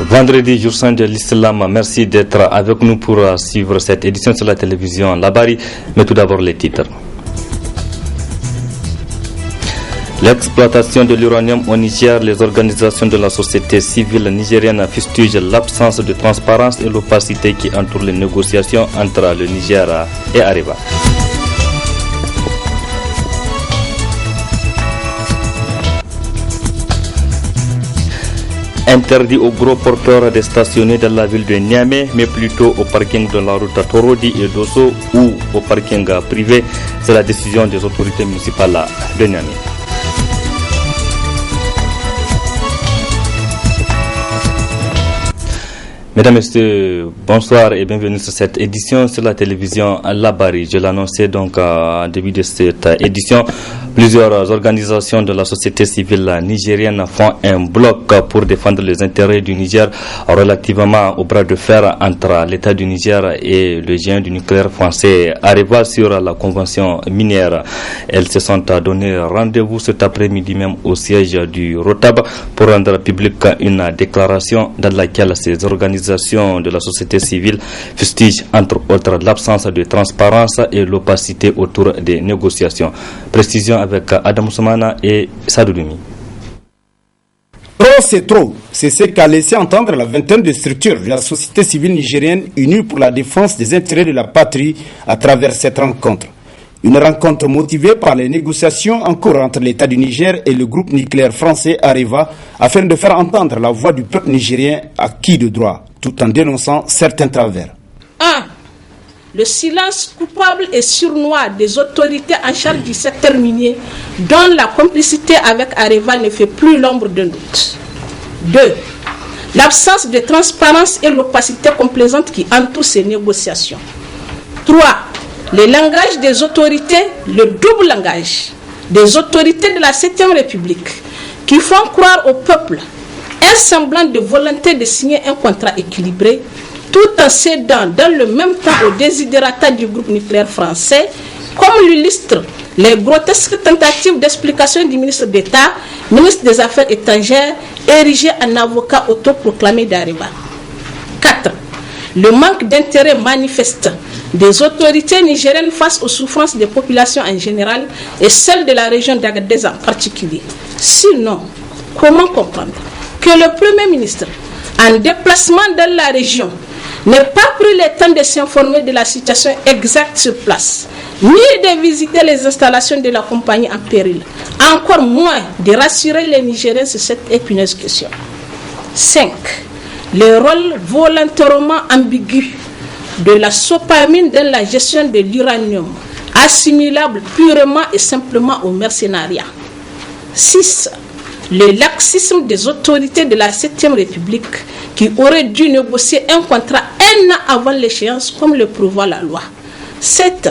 Vendredi, jour saint de l'Islam. Merci d'être avec nous pour suivre cette édition sur la télévision Labari. Mais tout d'abord les titres. L'exploitation de l'uranium au Niger, les organisations de la société civile nigérienne fustigent l'absence de transparence et l'opacité qui entoure les négociations entre le Niger et Areva. Interdit aux gros porteurs de stationner dans la ville de Niamey, mais plutôt au parking de la route Torodi et Dosso ou au parking privé. C'est la décision des autorités municipales de Niamey. Mesdames, Messieurs, bonsoir et bienvenue sur cette édition sur la télévision Labari. Je l'annonçais donc en début de cette édition. Plusieurs organisations de la société civile nigérienne font un bloc pour défendre les intérêts du Niger relativement au bras de fer entre l'État du Niger et le géant du nucléaire français Areva sur la convention minière. Elles se sont donné rendez-vous cet après-midi même au siège du Rotab pour rendre publique une déclaration dans laquelle ces organisations de la société civile fustigent entre autres l'absence de transparence et l'opacité autour des négociations. Précision avec Adam Soumana et Sadoudoumi. Trop c'est trop, c'est ce qu'a laissé entendre la vingtaine de structures de la société civile nigérienne unie pour la défense des intérêts de la patrie à travers cette rencontre. Une rencontre motivée par les négociations en cours entre l'État du Niger et le groupe nucléaire français Areva afin de faire entendre la voix du peuple nigérien acquis de droit, tout en dénonçant certains travers. 1. Le silence coupable et sournois des autorités en charge du secteur minier, dont la complicité avec Areva ne fait plus l'ombre d'un doute. 2. L'absence de transparence et l'opacité complaisante qui entourent ces négociations. 3. Le langage des autorités, le double langage des autorités de la 7e République, qui font croire au peuple un semblant de volonté de signer un contrat équilibré, tout en cédant dans le même temps aux desiderata du groupe nucléaire français, comme l'illustrent les grotesques tentatives d'explication du ministre d'État, ministre des Affaires étrangères, érigé en avocat autoproclamé d'Areva. 4. Le manque d'intérêt manifeste des autorités nigériennes face aux souffrances des populations en général et celles de la région d'Agadez en particulier. Sinon, comment comprendre que le Premier ministre, en déplacement dans la région, n'ait pas pris le temps de s'informer de la situation exacte sur place, ni de visiter les installations de la compagnie en péril, encore moins de rassurer les Nigériens sur cette épineuse question. 5. Le rôle volontairement ambigu de la sopamine dans la gestion de l'uranium, assimilable purement et simplement au mercenariat. 6. Le laxisme des autorités de la 7e République qui auraient dû négocier un contrat un an avant l'échéance comme le prévoit la loi. 7.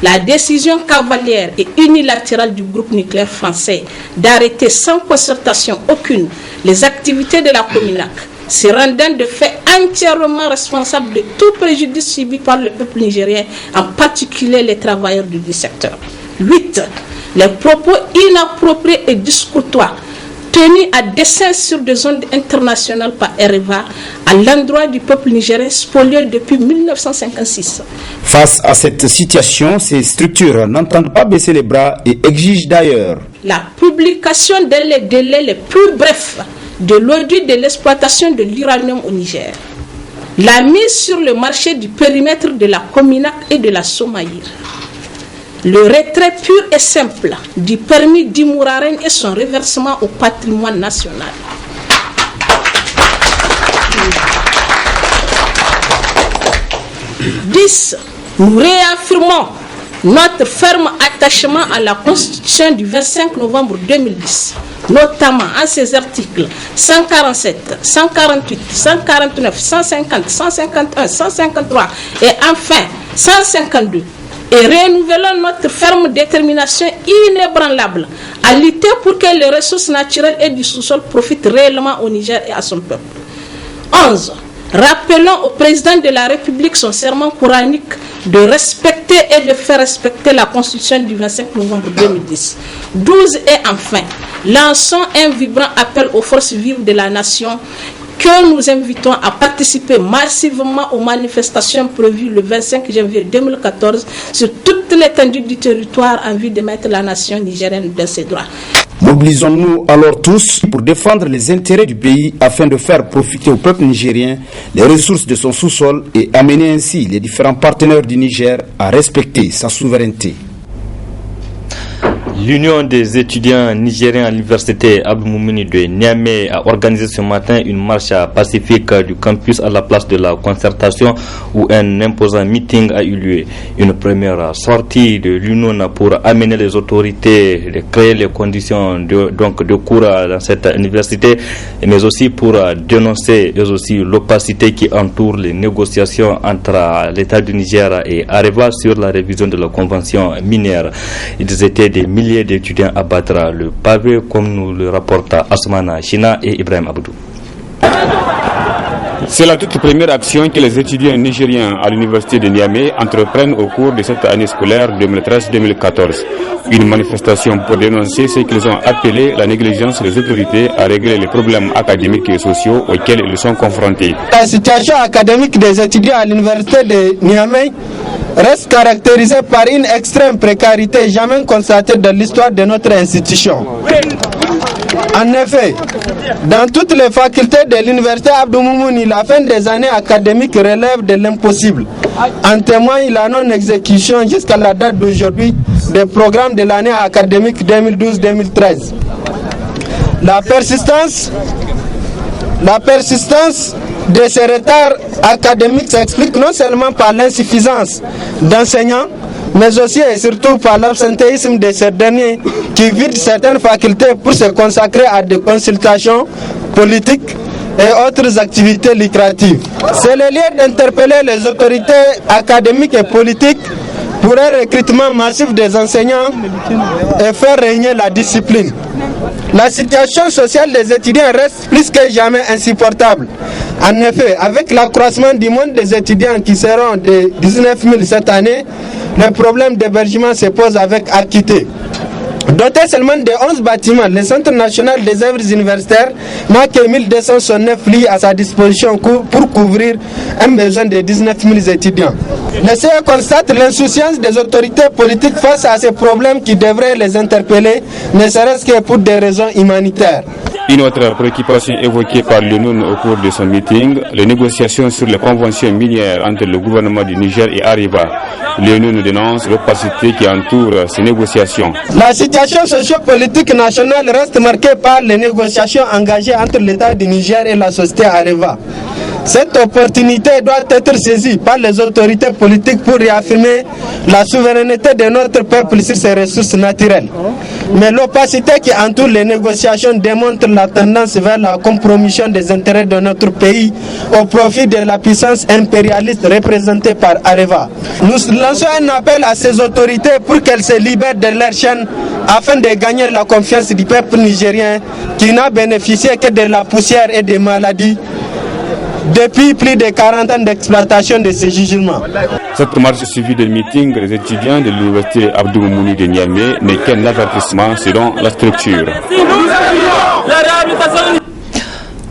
La décision cavalière et unilatérale du groupe nucléaire français d'arrêter sans concertation aucune les activités de la Cominac, se rendant de fait entièrement responsable de tout préjudice subi par le peuple nigérien, en particulier les travailleurs du secteur. 8. Les propos inappropriés et discourtois tenus à dessein sur des ondes internationales par Areva à l'endroit du peuple nigérien spolié depuis 1956. Face à cette situation, ces structures n'entendent pas baisser les bras et exigent d'ailleurs la publication dans les délais les plus brefs de l'audit de l'exploitation de l'uranium au Niger, la mise sur le marché du périmètre de la Cominac et de la Somaïr, le retrait pur et simple du permis d'Imouraren et son reversement au patrimoine national. 10. Nous réaffirmons notre ferme attachement à la Constitution du 25 novembre 2010, notamment en ses articles 147, 148, 149, 150, 151, 153 et enfin 152. Et renouvelons notre ferme détermination inébranlable à lutter pour que les ressources naturelles et du sous-sol profitent réellement au Niger et à son peuple. 11. Rappelons au président de la République son serment coranique de respecter et de faire respecter la Constitution du 25 novembre 2010. 12. Et enfin, lançons un vibrant appel aux forces vives de la nation que nous invitons à participer massivement aux manifestations prévues le 25 janvier 2014 sur toute l'étendue du territoire en vue de mettre la nation nigérienne dans ses droits. Mobilisons-nous alors tous pour défendre les intérêts du pays afin de faire profiter au peuple nigérien les ressources de son sous-sol et amener ainsi les différents partenaires du Niger à respecter sa souveraineté. L'Union des étudiants nigériens à l'université Abdou Moumouni de Niamey a organisé ce matin une marche pacifique du campus à la place de la concertation où un imposant meeting a eu lieu. Une première sortie de l'Union pour amener les autorités de créer les conditions de cours dans cette université, mais aussi pour dénoncer l'opacité qui entoure les négociations entre l'État du Niger et Areva sur la révision de la convention minière. Ils étaient des milliers d'étudiants à battre le pavé, comme nous le rapportent Asmana China et Ibrahim Abdou. C'est la toute première action que les étudiants nigériens à l'université de Niamey entreprennent au cours de cette année scolaire 2013-2014. Une manifestation pour dénoncer ce qu'ils ont appelé la négligence des autorités à régler les problèmes académiques et sociaux auxquels ils sont confrontés. La situation académique des étudiants à l'université de Niamey reste caractérisée par une extrême précarité jamais constatée dans l'histoire de notre institution. En effet, dans toutes les facultés de l'université Abdou Moumouni, la fin des années académiques relève de l'impossible. En témoigne la non-exécution jusqu'à la date d'aujourd'hui des programmes de l'année académique 2012-2013. La persistance de ces retards académiques s'explique non seulement par l'insuffisance d'enseignants, mais aussi et surtout par l'absentéisme de ces derniers qui vident certaines facultés pour se consacrer à des consultations politiques et autres activités lucratives. C'est le lieu d'interpeller les autorités académiques et politiques pour un recrutement massif des enseignants et faire régner la discipline. La situation sociale des étudiants reste plus que jamais insupportable. En effet, avec l'accroissement du nombre des étudiants qui seront de 19 000 cette année, le problème d'hébergement se pose avec acuité. Doté seulement de 11 bâtiments, le Centre national des œuvres universitaires n'a que 1209 lits à sa disposition pour couvrir un besoin de 19 000 étudiants. Le CE constate l'insouciance des autorités politiques face à ces problèmes qui devraient les interpeller, ne serait-ce que pour des raisons humanitaires. Une autre préoccupation évoquée par l'UNUN au cours de son meeting, les négociations sur les conventions minières entre le gouvernement du Niger et Areva. L'UNUN dénonce l'opacité qui entoure ces négociations. La situation sociopolitique nationale reste marquée par les négociations engagées entre l'État du Niger et la société Areva. Cette opportunité doit être saisie par les autorités politiques pour réaffirmer la souveraineté de notre peuple sur ses ressources naturelles. Mais l'opacité qui entoure les négociations démontre la tendance vers la compromission des intérêts de notre pays au profit de la puissance impérialiste représentée par Areva. Nous lançons un appel à ces autorités pour qu'elles se libèrent de leurs chaînes afin de gagner la confiance du peuple nigérien qui n'a bénéficié que de la poussière et des maladies depuis plus de 40 ans d'exploitation de ces jugements. Cette marche suivie des meetings des étudiants de l'université Abdou Moumouni de Niamey n'est qu'un avertissement selon la structure.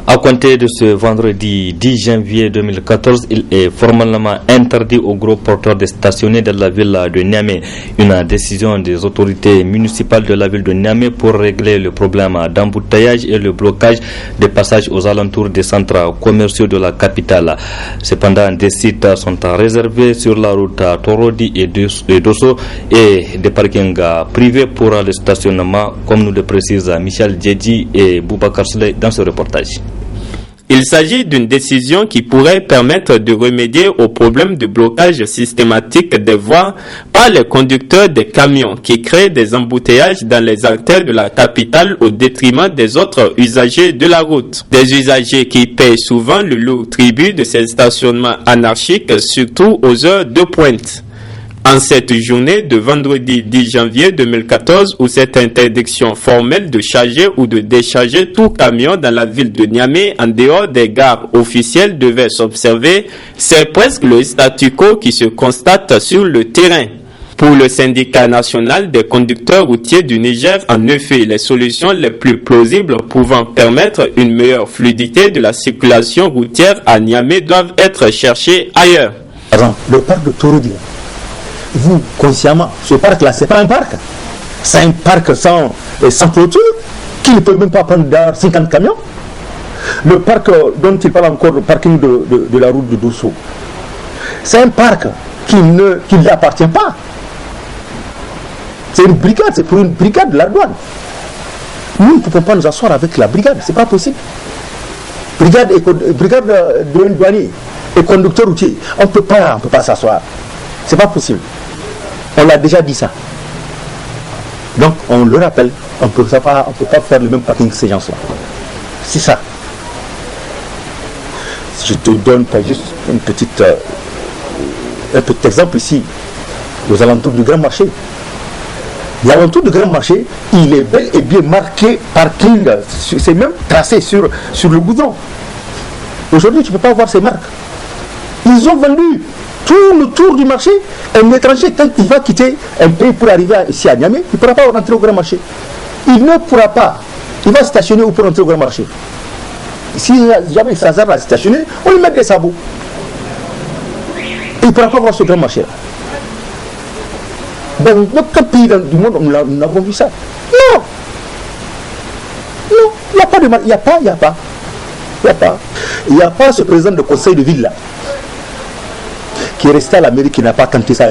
À compter de ce vendredi 10 janvier 2014, il est formellement interdit aux gros porteurs de stationner dans la ville de Niamey. Une décision des autorités municipales de la ville de Niamey pour régler le problème d'embouteillage et le blocage des passages aux alentours des centres commerciaux de la capitale. Cependant, des sites sont réservés sur la route Torodi et Dosso et des parkings privés pour le stationnement, comme nous le précisent Michel Djedji et Boubacar Souley dans ce reportage. Il s'agit d'une décision qui pourrait permettre de remédier au problème de blocage systématique des voies par les conducteurs des camions qui créent des embouteillages dans les artères de la capitale au détriment des autres usagers de la route. Des usagers qui payent souvent le lourd tribut de ces stationnements anarchiques, surtout aux heures de pointe. En cette journée de vendredi 10 janvier 2014 où cette interdiction formelle de charger ou de décharger tout camion dans la ville de Niamey en dehors des gares officielles devait s'observer, c'est presque le statu quo qui se constate sur le terrain. Pour le syndicat national des conducteurs routiers du Niger, en effet, les solutions les plus plausibles pouvant permettre une meilleure fluidité de la circulation routière à Niamey doivent être cherchées ailleurs. Par exemple, le parc de Torodi, vous, consciemment, ce parc-là, ce n'est pas un parc. C'est un parc sans clôture, qui ne peut même pas prendre 50 camions. Le parc dont il parle encore, le parking de la route de Dosso, c'est un parc qui ne lui appartient pas. C'est une brigade, c'est pour une brigade de la douane. Nous ne pouvons pas nous asseoir avec la brigade, c'est pas possible. Brigade de douanier et conducteur routier, on ne peut pas s'asseoir. C'est pas possible. On l'a déjà dit ça. Donc on le rappelle, on ne peut pas faire le même parking que ces gens-là. C'est ça. Je te donne juste un petit exemple ici, aux alentours du Grand Marché. L'alentour du Grand Marché, il est bel et bien marqué parking, c'est même tracé sur le Aujourd'hui, tu ne peux pas voir ces marques. Ils ont vendu tout le tour du marché. Un étranger, quand il va quitter un pays pour arriver ici à Niamey, il ne pourra pas rentrer au Grand Marché. Il ne pourra pas. Il va stationner où pour rentrer au Grand Marché. Si jamais il s'hasarde à stationner, on lui met des sabots. Il ne pourra pas voir ce Grand Marché-là. Dans aucun pays du monde, nous n'avons vu ça. Non. Non, il n'y a pas de mal. Il n'y a pas ce président de conseil de ville là, qui est resté à la mairie, qui n'a pas tenté ça.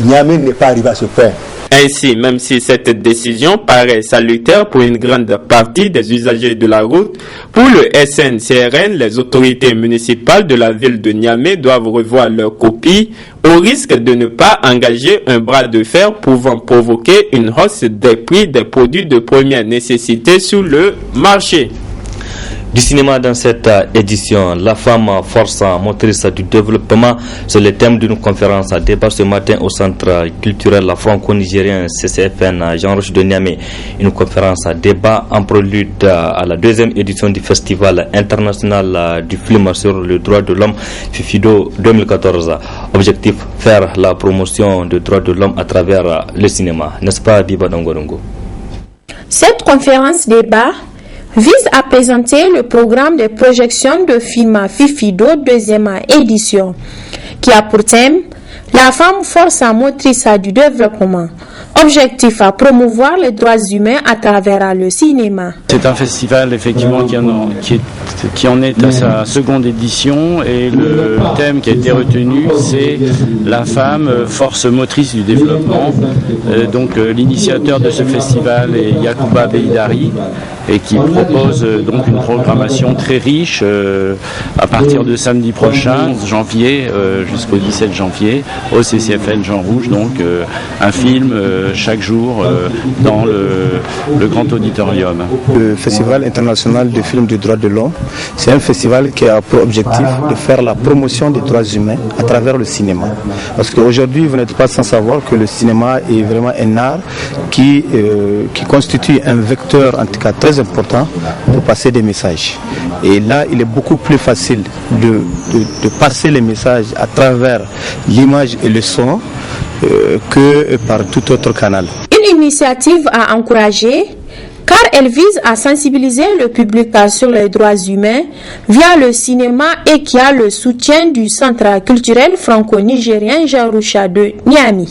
Niamey n'est pas arrivé à ce point. Ainsi, même si cette décision paraît salutaire pour une grande partie des usagers de la route, pour le SNCRN, les autorités municipales de la ville de Niamey doivent revoir leur copie au risque de ne pas engager un bras de fer pouvant provoquer une hausse des prix des produits de première nécessité sur le marché. Du cinéma dans cette édition, la femme force motrice du développement, c'est le thème d'une conférence à débat ce matin au centre culturel franco-nigérien CCFN Jean-Roch de Niamey. Une conférence à débat en prélude à la deuxième édition du festival international du film sur le droit de l'homme FIFIDO 2014. Objectif, faire la promotion des droits de l'homme à travers le cinéma. N'est-ce pas, Biba Dongorongo? Cette conférence débat vise à présenter le programme de projection de film FIFIDO deuxième édition, qui a pour thème la femme force motrice du développement. Objectif à promouvoir les droits humains à travers le cinéma. C'est un festival effectivement qui en est à sa seconde édition et le thème qui a été retenu c'est la femme force motrice du développement. Donc l'initiateur de ce festival est Yacouba Beidari et qui propose donc une programmation très riche à partir de samedi prochain, janvier jusqu'au 17 janvier au CCFN Jean Rouge, donc un film chaque jour dans le grand auditorium. Le Festival international des films des droits de l'homme, c'est un festival qui a pour objectif de faire la promotion des droits humains à travers le cinéma. Parce qu'aujourd'hui, vous n'êtes pas sans savoir que le cinéma est vraiment un art qui constitue un vecteur, en tout cas très important, pour passer des messages. Et là, il est beaucoup plus facile de passer les messages à travers l'image et le son que par tout autre canal. Une initiative à encourager car elle vise à sensibiliser le public sur les droits humains via le cinéma et qui a le soutien du Centre culturel franco-nigérien Jaroucha de Niamey.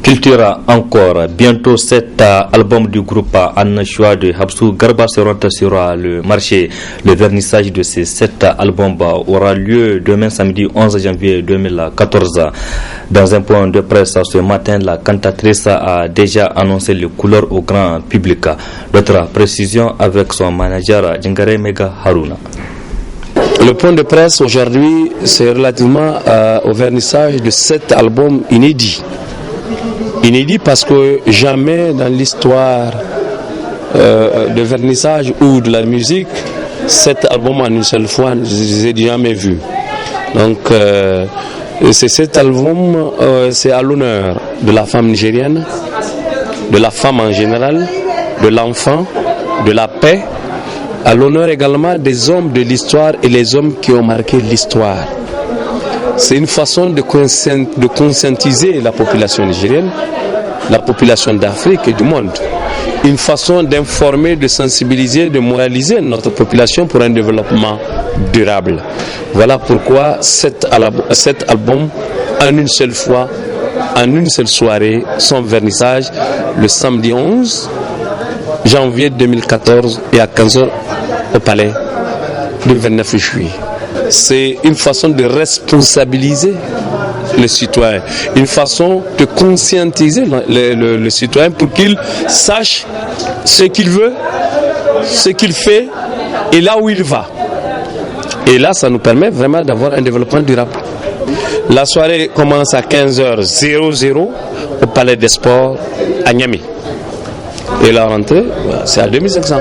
Culture encore. Bientôt, cet album du groupe Annashua de Habsou Garba sera sur le marché. Le vernissage de ces 7 albums aura lieu demain samedi 11 janvier 2014. Dans un point de presse ce matin, la cantatrice a déjà annoncé les couleurs au grand public. D'autres précisions avec son manager Djingare Mega Haruna. Le point de presse aujourd'hui, c'est relativement au vernissage de 7 albums inédits. Inédit parce que jamais dans l'histoire de vernissage ou de la musique, 7 albums en une seule fois, je n'ai jamais vu. Donc, ces 7 albums, c'est à l'honneur de la femme nigérienne, de la femme en général, de l'enfant, de la paix, à l'honneur également des hommes de l'histoire et les hommes qui ont marqué l'histoire. C'est une façon de conscientiser la population nigérienne, la population d'Afrique et du monde. Une façon d'informer, de sensibiliser, de moraliser notre population pour un développement durable. Voilà pourquoi cet album, en une seule fois, en une seule soirée, son vernissage, le samedi 11 janvier 2014 et à 15h au palais le 29 juillet. C'est une façon de responsabiliser le citoyen, une façon de conscientiser le citoyen pour qu'il sache ce qu'il veut, ce qu'il fait et là où il va. Et là, ça nous permet vraiment d'avoir un développement durable. La soirée commence à 15h00 au Palais des Sports à Niamey. Et la rentrée, c'est à 2500.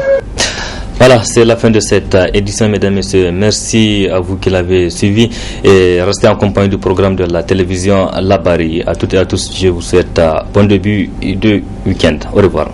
Voilà, c'est la fin de cette édition, mesdames et messieurs. Merci à vous qui l'avez suivi et restez en compagnie du programme de la télévision Labari. À toutes et à tous, je vous souhaite bon début de week-end. Au revoir.